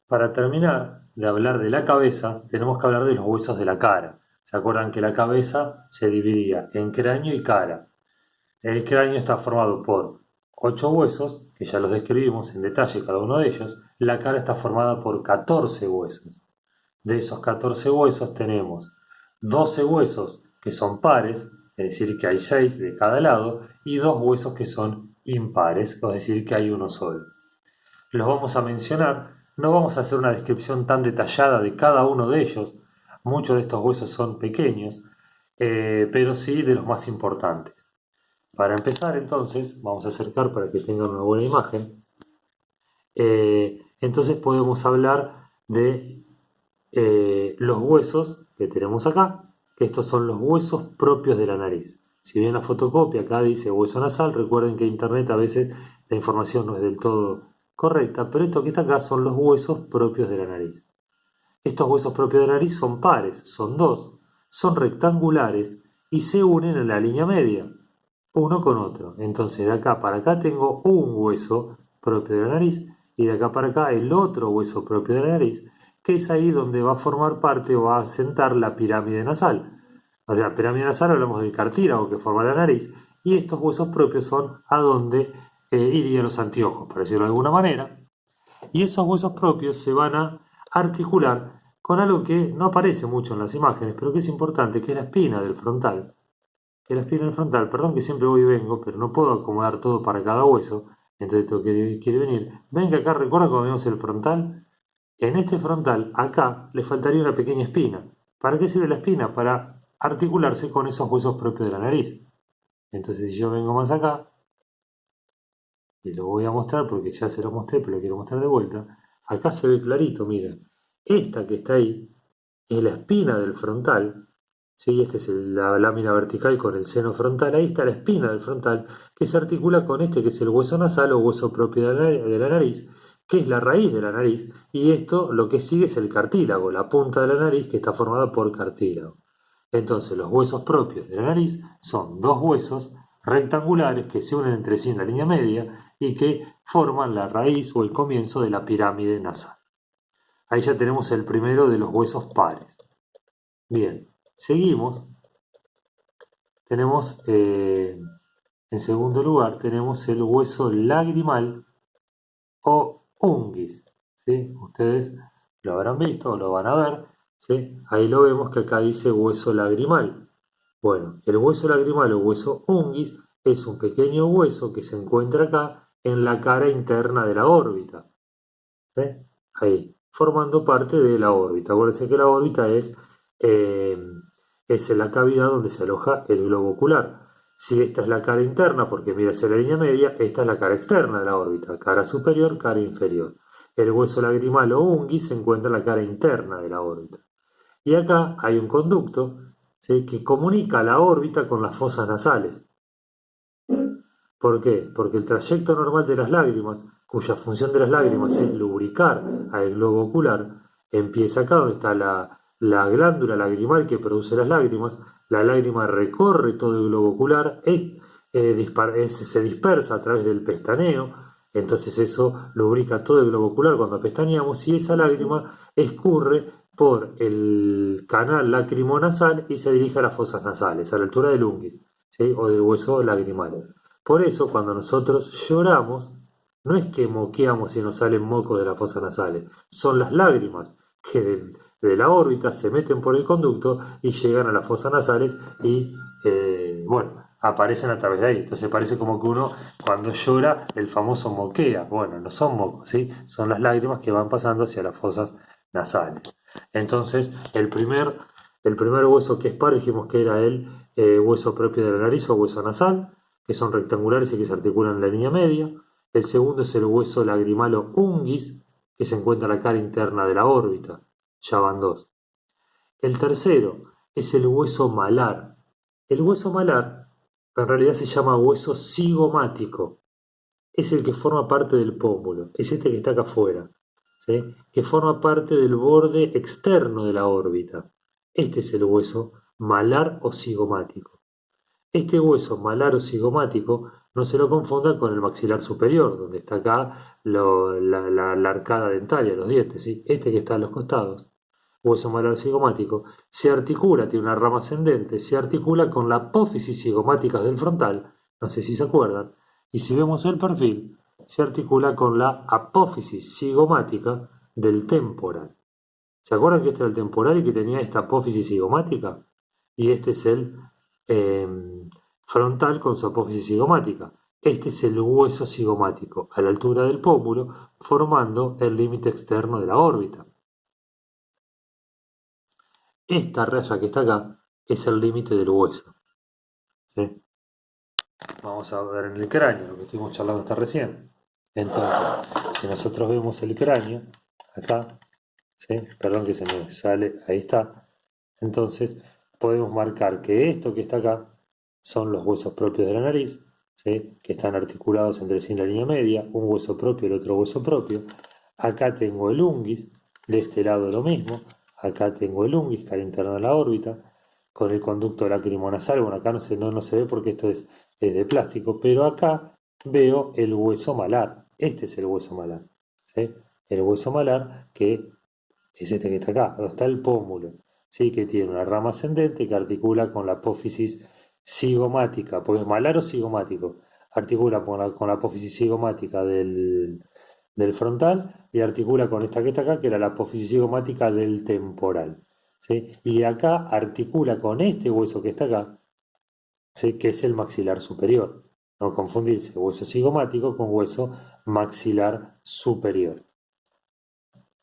Para terminar de hablar de la cabeza, tenemos que hablar de los huesos de la cara. ¿Se acuerdan que la cabeza se dividía en cráneo y cara? El cráneo está formado por 8 huesos, que ya los describimos en detalle cada uno de ellos. La cara está formada por 14 huesos. De esos 14 huesos tenemos 12 huesos que son pares, es decir, que hay 6 de cada lado, y 2 huesos que son impares, es decir, que hay uno solo. Los vamos a mencionar, no vamos a hacer una descripción tan detallada de cada uno de ellos, muchos de estos huesos son pequeños, pero sí de los más importantes. Para empezar entonces, vamos a acercar para que tengan una buena imagen. Entonces podemos hablar de los huesos que tenemos acá, que estos son los huesos propios de la nariz. Si bien la fotocopia acá dice hueso nasal, recuerden que en internet a veces la información no es del todo correcta, pero esto que está acá son los huesos propios de la nariz. Estos huesos propios de la nariz son pares, son dos, son rectangulares y se unen en la línea media, uno con otro. Entonces de acá para acá tengo un hueso propio de la nariz y de acá para acá el otro hueso propio de la nariz, que es ahí donde va a formar parte o va a sentar la pirámide nasal. O sea, pirámide nasal hablamos del cartílago que forma la nariz y estos huesos propios son a donde irían los anteojos, por decirlo de alguna manera. Y esos huesos propios se van a articular con algo que no aparece mucho en las imágenes, pero que es importante, que es la espina del frontal. Que la espina del frontal, perdón que siempre voy y vengo, pero no puedo acomodar todo para cada hueso, entonces tengo que quiere venir. Ven que acá recuerda cuando vemos el frontal. En este frontal, acá, le faltaría una pequeña espina. ¿Para qué sirve la espina? Para articularse con esos huesos propios de la nariz. Entonces, si yo vengo más acá, y lo voy a mostrar porque ya se lo mostré, pero lo quiero mostrar de vuelta. Acá se ve clarito, miren. Esta que está ahí es la espina del frontal. ¿Sí? Esta es la lámina vertical con el seno frontal. Ahí está la espina del frontal que se articula con este que es el hueso nasal o hueso propio de la nariz, que es la raíz de la nariz. Y esto lo que sigue es el cartílago, la punta de la nariz que está formada por cartílago. Entonces los huesos propios de la nariz son dos huesos rectangulares que se unen entre sí en la línea media y que forman la raíz o el comienzo de la pirámide nasal. Ahí ya tenemos el primero de los huesos pares. Bien, seguimos. Tenemos, en segundo lugar, tenemos el hueso lagrimal o unguis. ¿Sí? Ustedes lo habrán visto o lo van a ver. ¿Sí? Ahí lo vemos que acá dice hueso lagrimal. Bueno, el hueso lagrimal o hueso unguis es un pequeño hueso que se encuentra acá en la cara interna de la órbita. ¿Sí? Ahí, formando parte de la órbita. Acuérdense que la órbita eh, es la cavidad donde se aloja el globo ocular. Si esta es la cara interna, porque mira hacia la línea media, esta es la cara externa de la órbita. Cara superior, cara inferior. El hueso lagrimal o unguis se encuentra en la cara interna de la órbita. Y acá hay un conducto, ¿sí?, que comunica la órbita con las fosas nasales. ¿Por qué? Porque el trayecto normal de las lágrimas, cuya función de las lágrimas es lubricar al globo ocular, empieza acá donde está la glándula lagrimal que produce las lágrimas. La lágrima recorre todo el globo ocular, se dispersa a través del pestaneo, entonces eso lubrica todo el globo ocular cuando pestañeamos y esa lágrima escurre por el canal lacrimonasal y se dirige a las fosas nasales, a la altura del unguis, ¿sí?, o del hueso lagrimal. Por eso, cuando nosotros lloramos, no es que moqueamos y nos salen mocos de las fosas nasales, son las lágrimas que de la órbita se meten por el conducto y llegan a las fosas nasales y, bueno, aparecen a través de ahí. Entonces parece como que uno cuando llora el famoso moquea. Bueno, no son mocos, ¿sí? Son las lágrimas que van pasando hacia las fosas nasales. Entonces, el primer hueso que es par dijimos que era el hueso propio de la nariz o hueso nasal, que son rectangulares y que se articulan en la línea media. El segundo es el hueso lagrimal o unguis, que se encuentra en la cara interna de la órbita. Ya van dos. El tercero es el hueso malar. El hueso malar en realidad se llama hueso cigomático. Es el que forma parte del pómulo. Es este que está acá afuera, ¿sí?, que forma parte del borde externo de la órbita. Este es el hueso malar o cigomático. Este hueso malar o cigomático no se lo confundan con el maxilar superior, donde está acá la arcada dentaria, los dientes, ¿sí? Este que está a los costados, hueso malar cigomático, se articula, tiene una rama ascendente, se articula con la apófisis cigomática del frontal, no sé si se acuerdan, y si vemos el perfil, se articula con la apófisis cigomática del temporal. ¿Se acuerdan que este era el temporal y que tenía esta apófisis cigomática? Y este es el frontal con su apófisis cigomática. Este es el hueso cigomático a la altura del pómulo, formando el límite externo de la órbita. Esta raya que está acá es el límite del hueso. ¿Sí? Vamos a ver en el cráneo, lo que estuvimos charlando hasta recién. Entonces, si nosotros vemos el cráneo, acá, ¿sí? Perdón que se me sale, ahí está. Entonces, podemos marcar que esto que está acá son los huesos propios de la nariz, ¿sí? Que están articulados entre sí en la línea media, un hueso propio y el otro hueso propio. Acá tengo el unguis, de este lado lo mismo. Acá tengo el unguis, cara interna de la órbita, con el conducto lacrimonasal. Bueno, acá no se ve porque esto es de plástico, pero acá veo el hueso malar. Este es el hueso malar, ¿sí? El hueso malar que es este que está acá, donde está el pómulo, ¿sí? Que tiene una rama ascendente que articula con la apófisis cigomática, porque es malar o cigomático, articula con la apófisis cigomática del frontal y articula con esta que está acá, que era la apófisis cigomática del temporal, ¿sí? Y acá articula con este hueso que está acá, ¿sí? Que es el maxilar superior. No confundirse hueso cigomático con hueso maxilar superior.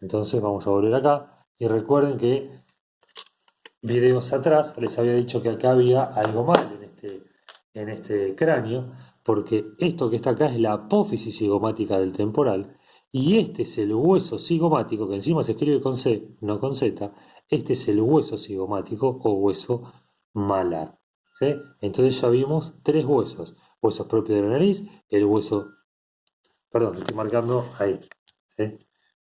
Entonces vamos a volver acá y recuerden que videos atrás les había dicho que acá había algo mal en este cráneo, porque esto que está acá es la apófisis cigomática del temporal y este es el hueso cigomático, que encima se escribe con C, no con Z, este es el hueso cigomático o hueso malar, ¿sí? Entonces ya vimos tres huesos, huesos propios de la nariz, el hueso, perdón, lo estoy marcando ahí, ¿sí?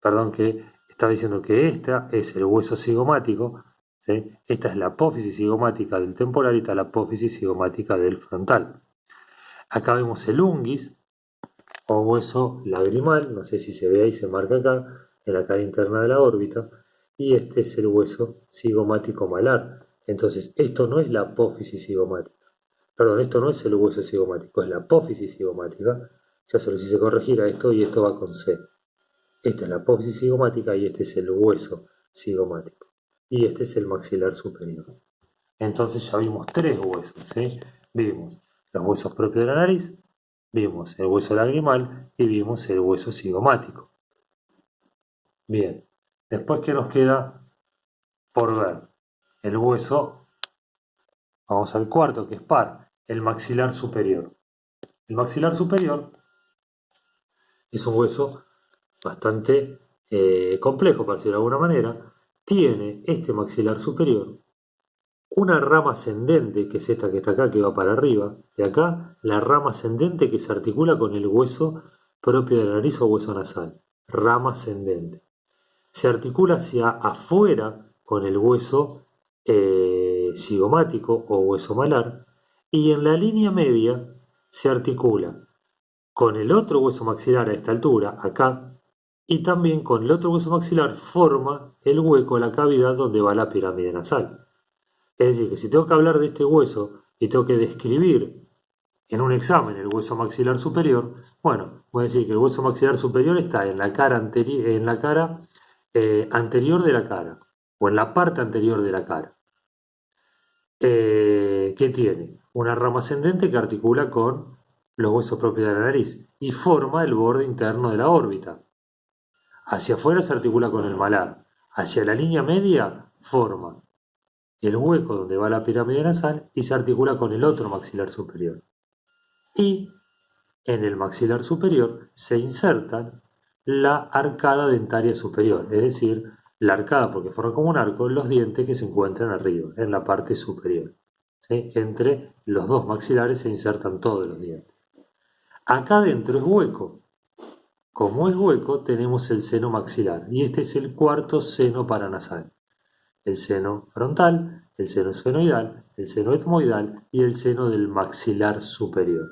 Perdón que estaba diciendo que esta es el hueso cigomático, ¿sí? Esta es la apófisis cigomática del temporal y esta es la apófisis cigomática del frontal. Acá vemos el unguis o hueso lagrimal, no sé si se ve ahí, se marca acá, en la cara interna de la órbita, y este es el hueso cigomático malar. Entonces, esto no es la apófisis cigomática. Perdón, esto no es el hueso cigomático, es la apófisis cigomática. Ya se los hice corregir a esto y esto va con C. Esta es la apófisis cigomática y este es el hueso cigomático. Y este es el maxilar superior. Entonces ya vimos tres huesos, ¿sí? Vimos los huesos propios de la nariz, vimos el hueso lagrimal y vimos el hueso cigomático. Bien, después que nos queda por ver el hueso, vamos al cuarto que es par, el maxilar superior. El maxilar superior es un hueso bastante complejo, para decirlo de alguna manera. Tiene este maxilar superior una rama ascendente, que es esta que está acá, que va para arriba, de acá, la rama ascendente que se articula con el hueso propio de la nariz o hueso nasal, rama ascendente. Se articula hacia afuera con el hueso cigomático o hueso malar, y en la línea media se articula con el otro hueso maxilar a esta altura, acá, y también con el otro hueso maxilar forma el hueco, la cavidad donde va la pirámide nasal. Es decir, que si tengo que hablar de este hueso y tengo que describir en un examen el hueso maxilar superior, bueno, voy a decir que el hueso maxilar superior está en la cara, anterior de la cara, o en la parte anterior de la cara. ¿Qué tiene? Una rama ascendente que articula con los huesos propios de la nariz y forma el borde interno de la órbita. Hacia afuera se articula con el malar. Hacia la línea media forma el hueco donde va la pirámide nasal y se articula con el otro maxilar superior. Y en el maxilar superior se insertan la arcada dentaria superior, es decir, la arcada, porque forma como un arco, los dientes que se encuentran arriba, en la parte superior. ¿Sí? Entre los dos maxilares se insertan todos los dientes. Acá adentro es hueco. Como es hueco, tenemos el seno maxilar, y este es el cuarto seno paranasal. El seno frontal, el seno esfenoidal, el seno etmoidal y el seno del maxilar superior.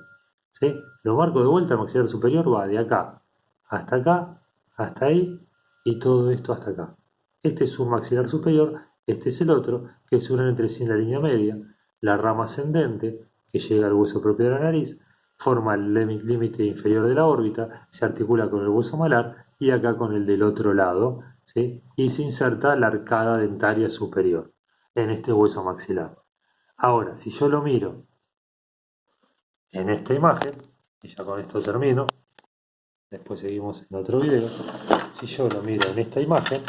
¿sí? Lo marco de vuelta, el maxilar superior va de acá, hasta ahí, y todo esto hasta acá. Este es un maxilar superior, este es el otro, que se unen entre sí en la línea media, la rama ascendente, que llega al hueso propio de la nariz, forma el límite inferior de la órbita, se articula con el hueso malar y acá con el del otro lado, ¿sí? Y se inserta la arcada dentaria superior en este hueso maxilar. Ahora, si yo lo miro en esta imagen, y ya con esto termino, después seguimos en otro video, si yo lo miro en esta imagen,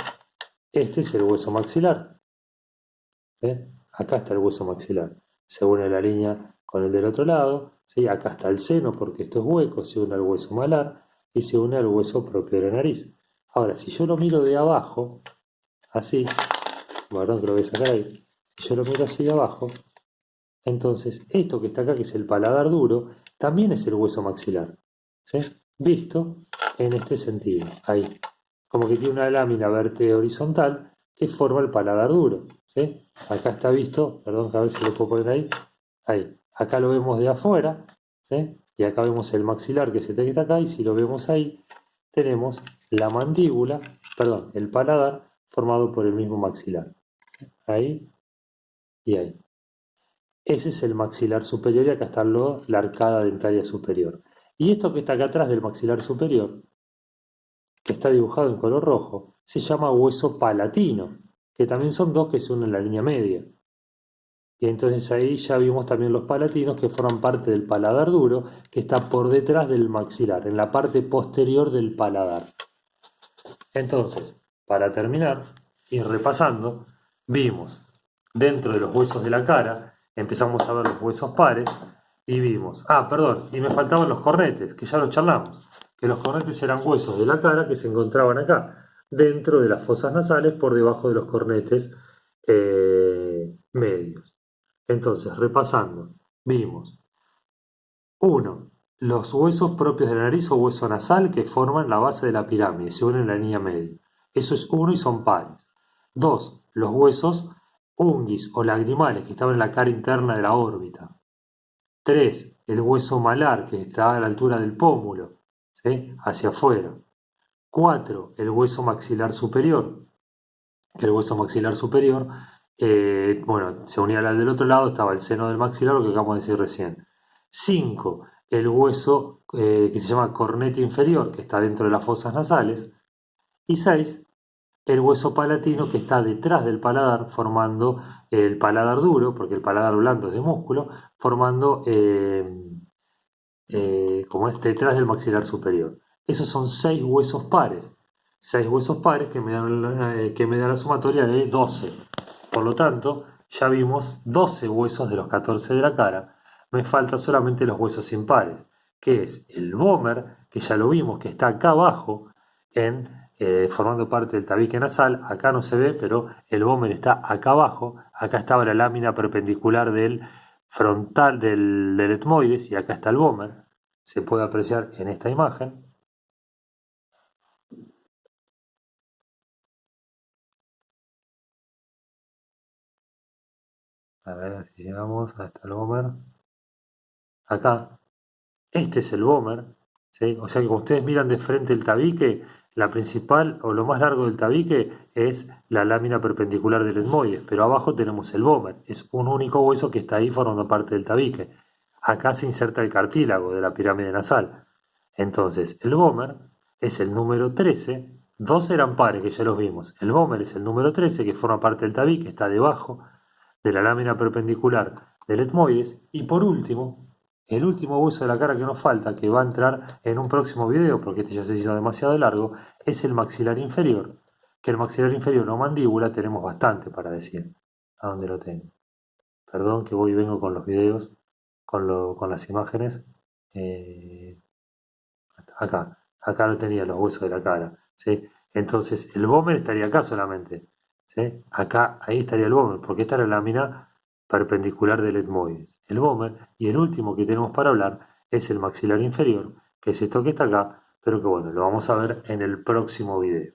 este es el hueso maxilar, ¿sí? Acá está el hueso maxilar, se une la línea con el del otro lado, ¿sí? Acá está el seno porque esto es hueco, se une al hueso malar y se une al hueso propio de la nariz. Ahora, si yo lo miro de abajo, así, perdón que lo voy a sacar ahí, si yo lo miro así de abajo, entonces esto que está acá, que es el paladar duro, también es el hueso maxilar, ¿sí? Visto en este sentido, ahí, como que tiene una lámina verte horizontal que forma el paladar duro, ¿sí? Acá está visto, perdón que a ver si lo puedo poner ahí, acá lo vemos de afuera, ¿sí? Y acá vemos el maxilar que se te queda acá, y si lo vemos ahí, tenemos la mandíbula, perdón, el paladar formado por el mismo maxilar, ahí y ahí. Ese es el maxilar superior y acá está la arcada dentaria superior. Y esto que está acá atrás del maxilar superior, que está dibujado en color rojo, se llama hueso palatino, que también son dos que se unen en la línea media. Y entonces ahí ya vimos también los palatinos que forman parte del paladar duro, que está por detrás del maxilar, en la parte posterior del paladar. Entonces, para terminar, ir repasando, vimos dentro de los huesos de la cara, empezamos a ver los huesos pares y vimos, perdón, y me faltaban los cornetes, que ya los charlamos, que los cornetes eran huesos de la cara que se encontraban acá, dentro de las fosas nasales, por debajo de los cornetes medios. Entonces, repasando, vimos 1. Los huesos propios de la nariz o hueso nasal que forman la base de la pirámide, se unen en la línea media. Eso es uno y son pares. 2. Los huesos unguis o lagrimales que estaban en la cara interna de la órbita. 3. El hueso malar que está a la altura del pómulo, ¿sí? Hacia afuera. 4. El hueso maxilar superior, que el hueso maxilar superior, se unía al del otro lado, estaba el seno del maxilar, lo que acabamos de decir recién. 5. El hueso que se llama cornete inferior, que está dentro de las fosas nasales. Y 6. El hueso palatino, que está detrás del paladar, formando el paladar duro, porque el paladar blando es de músculo, formando como es detrás del maxilar superior. Esos son 6 huesos pares. 6 huesos pares que me dan la sumatoria de 12. Por lo tanto, ya vimos 12 huesos de los 14 de la cara. Me faltan solamente los huesos impares, que es el vómer, que ya lo vimos, que está acá abajo, formando parte del tabique nasal. Acá no se ve, pero el vómer está acá abajo. Acá estaba la lámina perpendicular del frontal del etmoides y acá está el vómer. Se puede apreciar en esta imagen. A ver si llegamos hasta el vómer. Acá. Este es el vómer, ¿sí? O sea que cuando ustedes miran de frente el tabique, la principal o lo más largo del tabique es la lámina perpendicular del etmoides, pero abajo tenemos el vómer. Es un único hueso que está ahí formando parte del tabique. Acá se inserta el cartílago de la pirámide nasal. Entonces, el vómer es el número 13. Dos eran pares, que ya los vimos. El vómer es el número 13, que forma parte del tabique, está debajo de la lámina perpendicular del etmoides. Y por último, el último hueso de la cara que nos falta, que va a entrar en un próximo video, porque este ya se hizo demasiado largo, es el maxilar inferior. Que el maxilar inferior o mandíbula tenemos bastante para decir. ¿A dónde lo tengo? Perdón que voy y vengo con los videos, con las imágenes. Acá no tenía los huesos de la cara, ¿sí? Entonces el vómer estaría acá solamente, ¿sí? Acá, ahí estaría el vómer, porque esta es la lámina perpendicular del etmoides. El vómer, y el último que tenemos para hablar es el maxilar inferior, que es esto que está acá, pero que bueno, lo vamos a ver en el próximo video.